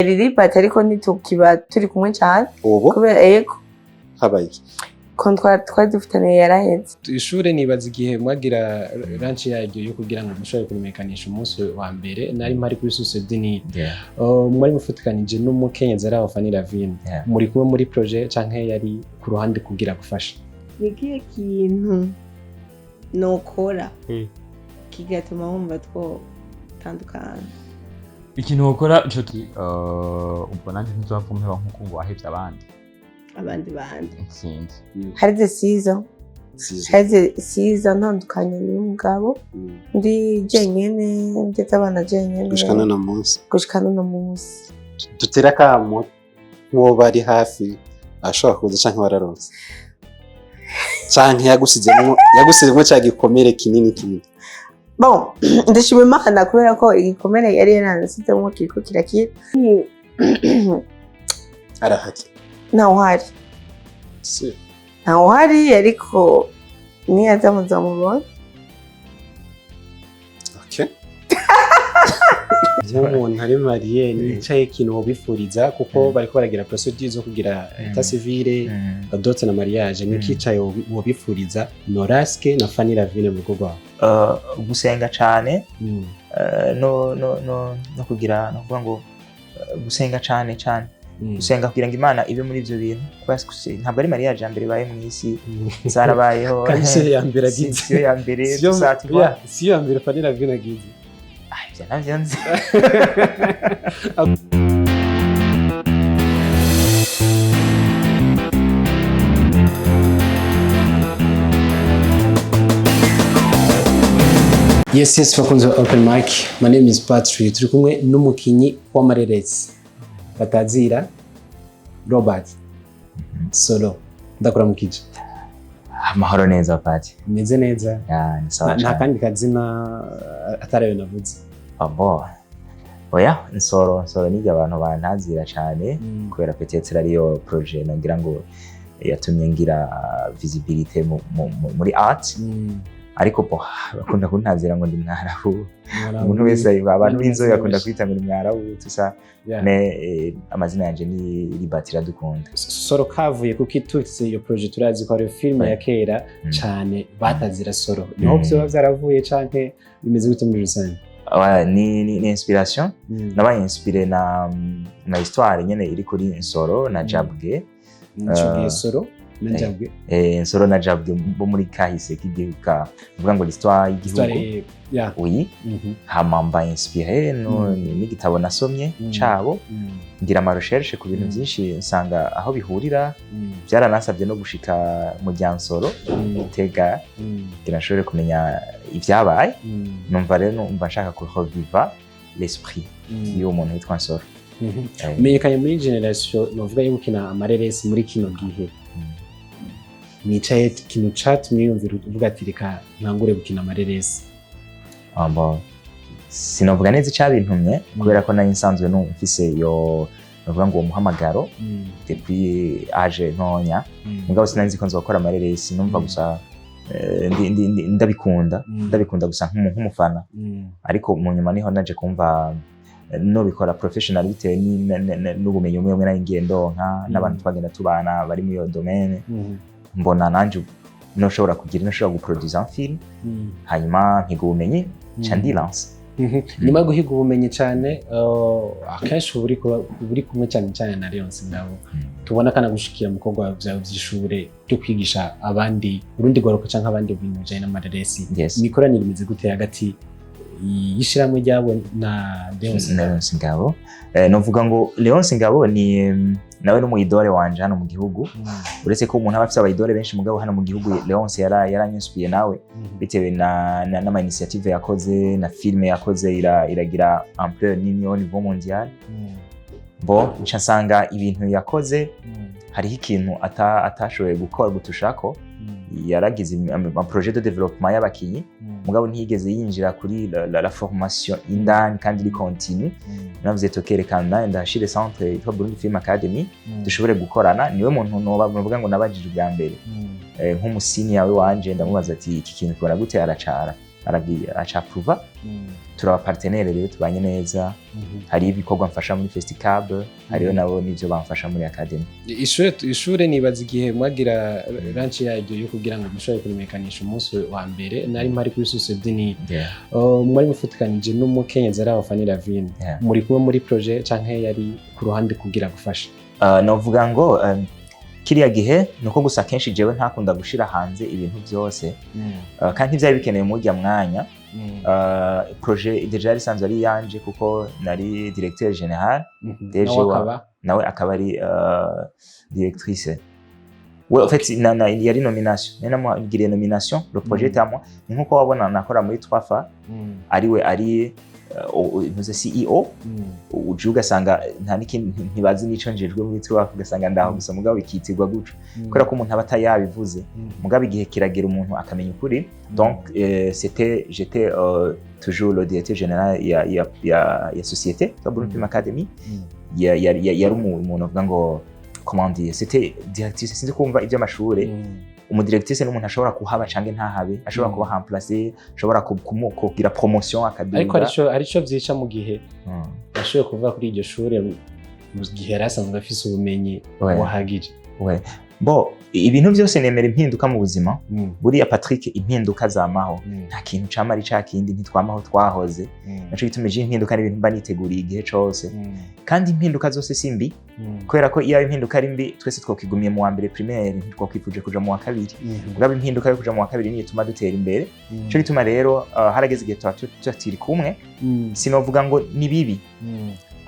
Libert ariko ntitukiba turi kumwe cyane kubera yego habaye twari dufitaniye yaraheze. Ishure nibaza igihe mwagira lunch yaryo yo kugira ngo mushobore kumenyekanisha umunsi wa mbere nari mpari kuri Susedini mwari mufutikanije n'umukenyezi ari Fanny Lavine muri kumwe muri projet canke yari ku ruhande kugira gufasha nikiye kintu nokora kigatuma wumva two tandukana ikintu ukora cyo ubwo nanjye ntuzavumera nkuko ngo wahevye abandi sinzi hari the season ntandukanye n'umugabo ndi jenyene ndetse abana jenyene gushikana na munsi dutera kamo nko bari hafi ashobora kuza canke bararonse canke yagusizemo cyagikomere kinini bon ndashima Imana kubera ko igikomere yari yaranasizemo kiriko kirakira arahaki ntawuhari ntawuhari ariko niyaza muzamubona umuntu ari mariye nicaye ikintu wobifuriza kuko bariko baragira procedure zo kugira état civile dot na mariage nikicaye wobifuriza Noraske na Fanny Lavine mu rwego gusenga cyane no kugira no kuvuga ngo gusenga cyane gusenga kugira ngo Imana ibe muri ivyo bintu kwasi ntabwo ari mariage ya mbere baye mu isi zarabayeho kandi ya mbere agize siyo ya mbere siyo ya mbere Fanny Lavine agize navyanze Yes, bakunze open mic. My name is Patrick. Turi kumwe n'umukinyi w'amareresi. Batazira Libert Nsoro. Ndakora mukije. Amahoro neza Pati. Meze neza. Ni sawa. Nta kandi kazina atarayo navuze. Abo. Oya, Nsoro ni abantu bantazira cyane kubera peut-être ariyo projet nagira ngo yatumye ngira visibilité muri art. Ariko bakunda kuntazira ngo ndi mwarabu umuntu wese abantu b'inzoya akunda kwita ngo ndi mwarabu tusa amazina yanje ni Libert Iradukunda. Soro kavuye kuko itutse iyo project turazi ko ari film ya kera cyane batazira Soro niho byo byaravuye canke bimeze gute muri rusange? Ni inspiration nabaye inspiré na histoire nyene iri kuri Nsoro na Jabwe Soro Najabwe Nsoro na Jabwe bo muri kahise k'igihugu uvuga ngo l'histoire y'igihugu oui hamamba inspiré n'igitabo nasomye cabo ngira ama recherche ku bintu byinshi nsanga aho bihurira byaranasabye no gushika mu Nsoro tega kirashobore kumenya ivyabaye numva rero numva nshaka ko reviva l'esprit y'uwo muntu witwa Nsoro menyekanye muri generation novuga y'ukina amareresi muri kino gihe nicaye kintu chat mwiyumvira uvuga ati reka ntangure gukina amareresi sinovuga neza icabintumye kubera ko nari nsanzwe mfise yo novuga ngo umuhamagaro depuis age ntonya mugabo sinanzi ko nzokora amareresi numva gusa ndabikunda gusa nk'umufana ariko mu nyuma niho naje kumva no bikora professional bitewe n'ubumenyi umwe nari ngiye ndonka n'abantu twagenda tubana bari muri iyo domaine mbona nanje noshobora guproduce un film hanyuma nkiga ubumenyi ca ndilance nyuma guhiga ubumenyi cyane akenshi uri kumwe cyane na Leonce ngabo tubona kana gushikira mu kogwa byawe by'ishure byo kwigisha abandi urundi gwaruka canke abandi bintu bijanye n'amareresi imikoranire imeze gute hagati yishiramwe ryabo na Leonce ngabo novuga ngo Leonce ngabo ni nawe n'umuyidore wanje hano mu gihugu uretse ko umuntu aba afite abayidore benshi mugabo hano mu gihugu Leonce yaranyinspiye nawe bitewe na initiative yakoze na filme yakoze iragira ampleur nini au niveau mondial nca nsanga ibintu yakoze hariho ikintu atashoboye gukora gutushako yaragize un projet de développement y'abakinyi mugabo ntiyigeze yinjira kuri la formation indani kandi iri continue navuze tokerekana ndashire centre yitwa Burundi Film Academy dushobore gukorana niwe muntu nobavuga ngo nabajije bwa mbere nk'umusini yawe wanje ndamubaza ati iki kintu kibona gute aracara aragiye acapuva turaba partenaire rero tubanye neza hari ibikorwa mfasha muri festival hariyo nabo nivyo bamfasha muri academy ishure nibaza igihe mwagira ranch yaryo yo kugira ngo mushobore kurimekanisha umunsi wa mbere nari mpari kuri société ni mwari mufutikanije n'umukenyezi ari Fanny Lavine muri kumwe muri projet canke yari ku ruhande kugira gufasha novuga ngo kiriya gihe nuko gusa kenshi jewe ntakunda gushira hanze ibintu byose kandi byari bikeneye mu rya mwanya projet deja risanzwe ari yanje kuko nari directeur général deja nawe akaba ari directrice en fait yari nomination nena ngiriye nomination le projet à moi nkuko wabona nakora muri twafa ariwe ari uvuze CEO uje ugasanga nta n'ikindi ntibazi nico njejwe muri twafa ugasanga ndaho gusa mugabo ikitirwa guco kubera ko umuntu abata yabivuze mugabo igihe kiragera umuntu akamenya ukuri donc j'étais toujours le directeur général ya société Burundi Academy yari umuntu avuga ngo comment dire c'était directrice sinzi kumva ibyo amashure umudirectrice n'umuntu ashobora kuhaba canke ntahabe ashobora kuba remplacer ashobora kugira promotion akadunga ariko arico vyica mu gihe ashoboye kuva kuri iryo shure mu gihe rasanzwe afise ubumenyi wahagije bo ibintu byose nemera impinduka mu buzima buriya Patrick impinduka zamaho nta kintu camari ca kindi ntitwamaho twahoze naco gitumije impinduka n'ibintu mba niteguriye igihe cose kandi impinduka zose simbi kubera ko iyo impinduka ari mbi twese twokigumiye mu wa mbere primaire ntitwokwifuje kuja mu wa kabiri mugabo impinduka yo kuja mu wa kabiri niyo tuma dutera imbere cyo gituma rero harageze igihe twatiri kumwe sinovuga ngo ni bibi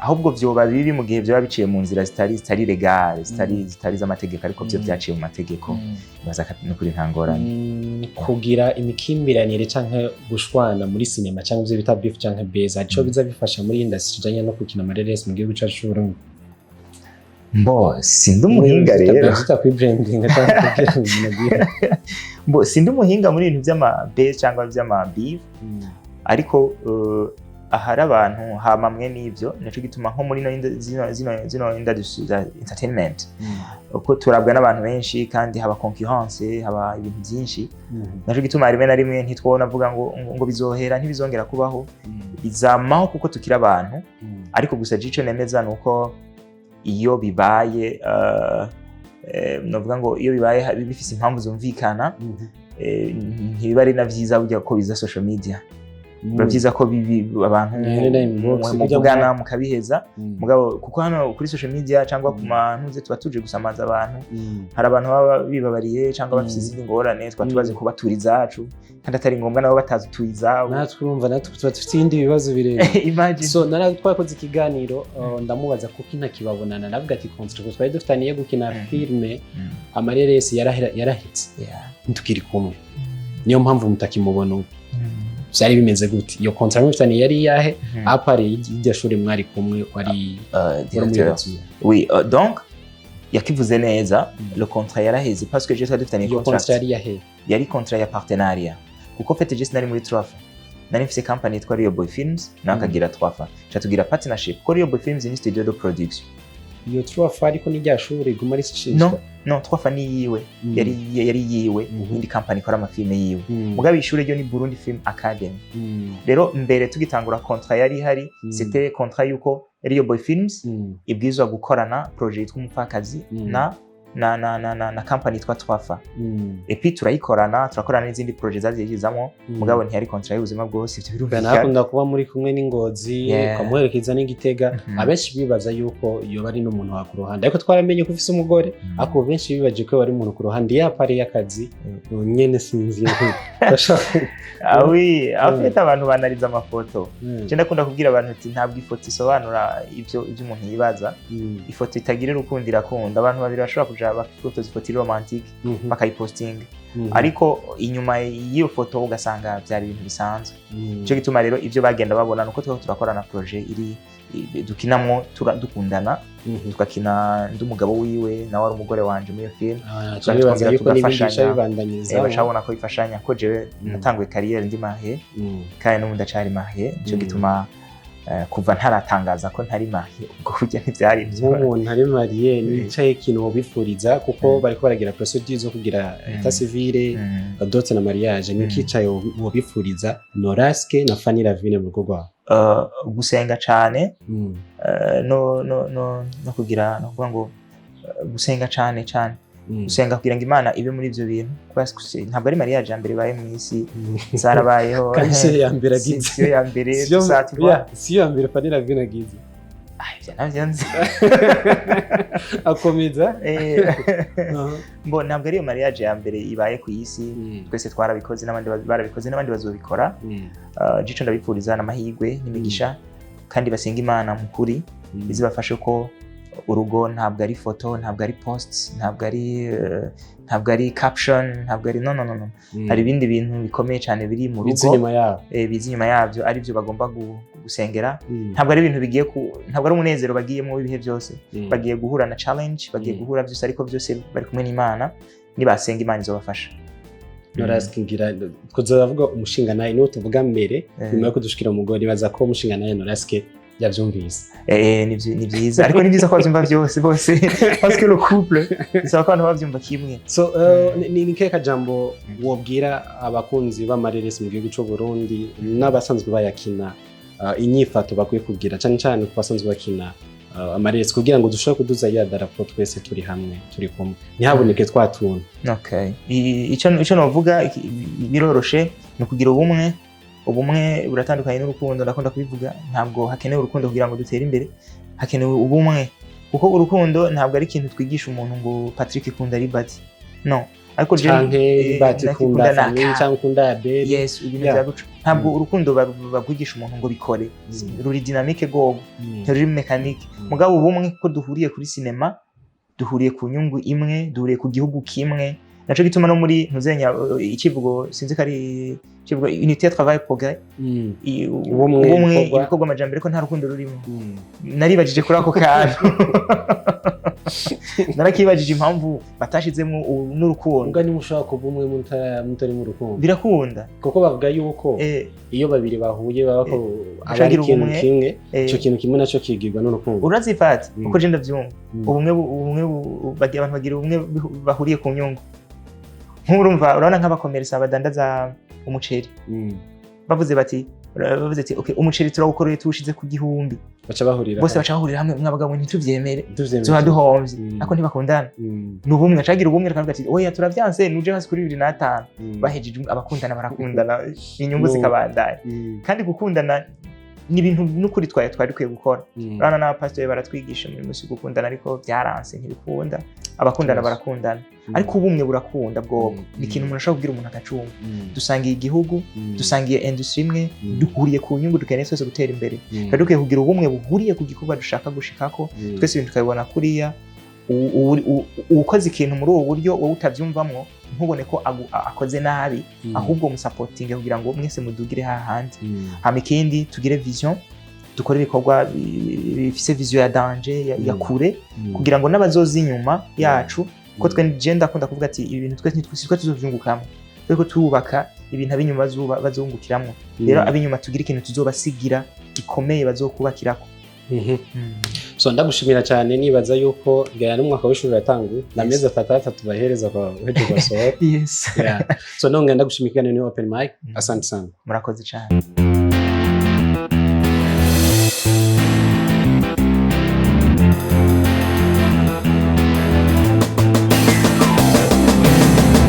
ahubwo vyoba bibi mu gihe vyoba biciye mu nzira zitari legale zitari z'amategeko ariko vyo vyaciye mu mategeko baza no kuri ntangorane kugira imikimbiranire canke gushwana muri cinema canke ivyo bita beef canke beza ico biza bifasha muri industry janye no gukina amareresi mu gihugu cacu c'Uburundi mbo sindi umuhinga rero mbo sindi umuhinga muri ibintu vy'ama base cyangwa vy'ama beef ariko ahari abantu hamamwe n'ivyo naco gituma nko muri zino industry za entertainment uko turabwa n'abantu benshi kandi haba concurrence haba ibintu byinshi naco gituma rimwe na rimwe ntitwona avuga ngo bizohera ntibizongera kubaho bizamaho kuko tukira abantu ariko gusa jico nemeza nuko iyo bibaye novuga ngo iyo bibaye bifise impamvu zumvikana ntibiba ari na vyiza burya ko biza social media bravyiza ko abantu muvugana mukabiheza mugabo kuko hano kuri social media cyangwa ku mantuze tuba tuje gusamaza abantu hari abantu baba bibabariye cyangwa bafite izindi ngorane twatubaze ko baturi zacu kandi atari ngombwa nabo batazutwiza natwe urumva natwe tuba dufite ibindi bibazo bireba so twakoze ikiganiro ndamubaza kuko intakibabonana navuga ati contract twari dufitaniye gukina filme amareresi yarahitse ntukiri kumwe niyo mpamvu mutakimubona ubu byari bimeze gute iyo contract mufitaniye yari yahe apare y'iryo shuri mwari kumwe wari oui donc yakivuze neza le contrat yaraheze parce que je suis dufitaniye contract yari contrat ya partenariat kuko fete je sinari muri Trafa nari mfise company yitwa Rio Boy Films nakagira Trafa cyatugira partnership ko Rio Boy Films ni studio de production iyo Trafa ariko ni rya shuri guma rishinzwe no Trafa ni yiwe yari yiwe indi company ikora amafilme yiwe mugabe ishure ryo ni Burundi Film Academy rero mbere tugitangura contrat yari hari c'était contrat yuko Rio Boy Films ibwizwa gukorana projet yitwa umupfakazi na company yitwa Trafa et puis turayikorana turakorana n'izindi projet zazigizamo mugabo ntiyari contrat y'ubuzima bwose ivyo birumvikana nakunda kuba muri kumwe n'ingozi kamuherekeza n'igitega abenshi bibaza yuko iyo bari n'umuntu wa ku ruhande ariko twaramenye ko ufise umugore ako benshi bibaje ko bari umuntu ku ruhande yapare y'akazi nyene sinzi oui afite abantu banariza amafoto je ndakunda kubwira abantu ati ntabwo ifoto isobanura ivyo umuntu yibaza ifoto itagira urukundo irakunda abantu babiri bashobora kuja bafoto zifotiri romantique bakayiposting ariko inyuma y'iyo foto ugasanga byari ibintu bisanzwe cyo gituma rero ivyo bagenda babona nuko turakorana projet iri dukinamwo dukundana tukakina ndumugabo wiwe nawe ari umugore wanje muri film bacabona ko ifashanya ko jewe natanguye carrière ndi mahe kandi no ndacari mahe cyo gituma kuva ntaratangaza ko ntari mariye ubwo burya ntivyari nk'umuntu ari mariye nicaye ikintu wobifuriza kuko bariko baragira procedure zo kugira etat civile dot na mariage nikicaye wobifuriza Noraske na Fanny Lavine mu rugo rwawe gusenga cane no kugira no kuvuga ngo gusenga cane gusenga kugira ngo Imana ibe muri ivyo bintu ntabwo ari mariage ya mbere baye mu isi zarabayeho kandi ya mbere agize siyo ya mbere siyo ya mbere Fanny Lavine agize ivyo navyo nzi akomeza mbo ntabwo ari mariage ya mbere ibaye ku isi twese twarabikoze n'abandi barabikoze n'abandi bazobikora jico ndabipfuriza n'amahirwe n'imigisha kandi basenga Imana mu kuri bizibafashe ko urugo ntabwo ari foto ntabwo ari post ntabwo ari caption ntabwo ari no hari ibindi bintu bikomeye cyane biri mu rugo bizi inyuma yabyo ari byo bagomba gusengera ntabwo ari ibintu bigiye ntabwo ari umunezero bagiyemo ibihe byose bagiye guhura na challenge bagiye guhura byose ariko byose bari kumwe n'Imana nibasenga Imana izobafasha Noraske kuzavuga umushinga naye niwo tuvuga mbere nyuma yo kudushikira umugore baza ko umushinga naye Noraske yavyumvise ni byiza ariko ni byiza ko bavyumva byose bose parce que le couple bisaba ko abantu bavyumva kimwe so ni keka jambo wobwira abakunzi b'amareresi mu gihugu cy'u Burundi n'abasanzwe bayakina inyifato bakwiye kugira cyane ku basanzwe bakina amareresi kugira ngo dushobore kuduza ya darapo twese turi hamwe turi kumwe ntihaboneke twatuntu okay ico novuga biroroshe no kugira ubumwe buratandukanye n'urukundo ndakunda kubivuga ntabwo hakenewe urukundo kugira ngo dutere imbere hakenewe ubumwe kuko urukundo ntabwo ari ikintu twigisha umuntu ngo Patrick kunda Libert no ariko Libert kunda Fanny cyangwa kunda Abel yes ibintu byaguca ntabwo urukundo bagwigisha umuntu ngo bikore ruri dynamique gogo ruri mechanique mugabo ubumwe ko duhuriye kuri cinema duhuriye ku nyungu imwe duhuriye ku gihugu kimwe naco gituma no muri ntuzenya ikivugo sinzi kari kivugo unité de travail progrès ubumwe ibikorwa amajambere ko nta rukundo rurimo naribajije kuri ako kantu narakibajije impamvu batashizemo n'urukundo ubwo ni mushaka kubumwe mutari mu rukundo birakunda kuko bavuga yuko iyo babiri bahuye baba ko abari ikintu kimwe ico kintu kimwe naco kigirwa n'urukundo urazifata uko je ndavyumva ubumwe bagiye abantu bagira ubumwe bahuriye ku nyungu nk'urumva urabona nk'abakomeresa badandaza umuceri bavuze bati okay umuceri turawukoreye tuwushize ku 1000 bose baca bahurira hamwe mwabagabo ntituvyemere tuba duhomvye ako ntibakundana n'ubumwe acagira ubumwe akavuga ati oya turavyanse nuje hasi kuri 2005 bahejeje abakundana barakundana inyungu zikabandanya kandi gukundana ni ibintu n'ukuri twari kwiye gukora urana n'abapasiteri baratwigisha muri musi gukundana ariko byaranse ntibikunda abakundana barakundana ariko ubumwe burakunda bwo ni ikintu umuntu ashobora kugira umuntu agacunga dusangiye igihugu dusangiye industry imwe duhuriye ku nyungu dukeneye twese gutera imbere kandi dukwiye kugira ubumwe buhuriye ku gikorwa dushaka gushikako twese ibintu tukabibona kuriya ukoze ikintu muri uwo buryo wowe utavyumvamwo ntubone ko akoze nabi ahubwo musapotinge kugira ngo mwese mudugire hahandi hama ikindi tugire vision dukore ibikorwa bifise vision ya danger ya kure kugira ngo n'abazoza inyuma yacu ko twe genda akunda kuvuga ati ibintu twese ntitwisitwa tuzovyungukamo tweko tubaka ibintu abinyuma bazungukiramwo rero abinyuma tugira ikintu tuzobasigira gikomeye bazokubakirako so ndagushimira cyane nibaza yuko gaya n'umwaka w'ishuri yatanguye na mezi 3 bahereza kwa hejo basohora yes so nonge ndagushimikana ni open mic asante sana murakoze cyane